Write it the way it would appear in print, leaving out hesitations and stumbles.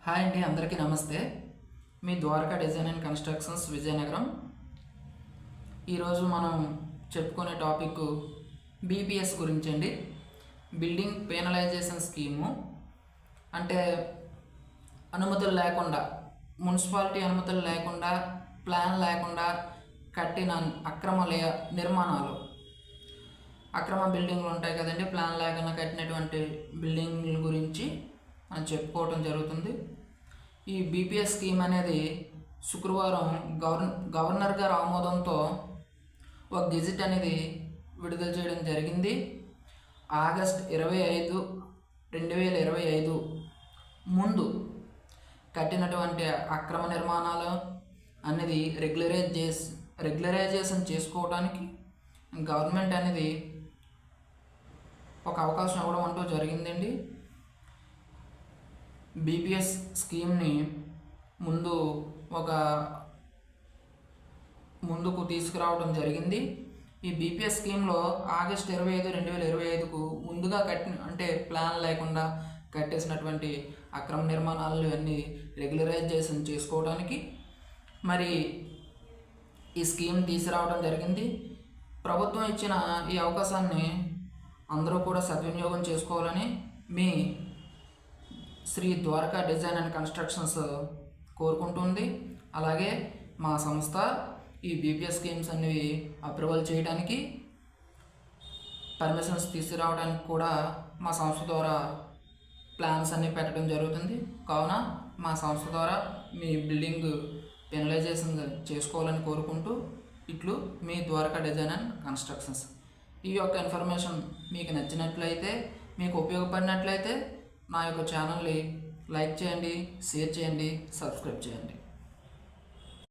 Hi అండి, అందరికీ నమస్తే. మీ Dwaraka design and constructions Vizianagaram. ఈరోజు మనం చెప్పుకునే టాపిక్ బీపీఎస్ గురించి అండి. Building penalisation scheme. అంటే అనుమతులు లేకుండా, మున్సిపాలిటీ అనుమతులు లేకుండా, ప్లాన్ లేకుండా కట్టిన నిర్మాణాలు, అక్రమ బిల్డింగ్లు ఉంటాయి కదండి. ప్లాన్ లేకుండా కట్టినటువంటి బిల్డింగ్ల గురించి మనం చెప్పుకోవడం జరుగుతుంది. ఈ బీపీఎస్ స్కీమ్ అనేది శుక్రవారం గవర్నర్ గారి ఆమోదంతో ఒక గెజిట్ అనేది విడుదల చేయడం జరిగింది. ఆగస్ట్ 25, 2025 ముందు కట్టినటువంటి అక్రమ నిర్మాణాలు అనేది రెగ్యులరైజేషన్ చేసుకోవడానికి గవర్నమెంట్ అనేది ఒక అవకాశం ఇవ్వడం అంటూ జరిగిందండి. బీపీఎస్ స్కీమ్ని ముందుకు తీసుకురావడం జరిగింది. ఈ బీపీఎస్ స్కీమ్లో ఆగస్ట్ 25, 2025కు ముందుగా అంటే ప్లాన్ లేకుండా కట్టేసినటువంటి అక్రమ నిర్మాణాలు అన్నీ రెగ్యులరైజేషన్ చేసుకోవడానికి మరి ఈ స్కీమ్ తీసుకురావడం జరిగింది. ప్రభుత్వం ఇచ్చిన ఈ అవకాశాన్ని అందరూ కూడా సద్వినియోగం చేసుకోవాలని మీ Sri Dwaraka design and constructions కోరుకుంటుంది. అలాగే మా సంస్థ ఈ బీపీఎస్ స్కీమ్స్ అనేవి అప్రూవల్ చేయడానికి, పర్మిషన్స్ తీసుకురావడానికి కూడా మా సంస్థ ద్వారా ప్లాన్స్ అన్నీ పెట్టడం జరుగుతుంది. కావున మా సంస్థ ద్వారా మీ బిల్డింగ్ పెనలైజేషన్ చేసుకోవాలని కోరుకుంటూ ఇట్లు మీ ద్వారకా డిజైన్ అండ్ కన్స్ట్రక్షన్స్. ఈ యొక్క ఇన్ఫర్మేషన్ మీకు నచ్చినట్లయితే, మీకు ఉపయోగపడినట్లయితే నా యొక్క ఛానల్ని లైక్ చేయండి, షేర్ చేయండి, సబ్స్క్రైబ్ చేయండి.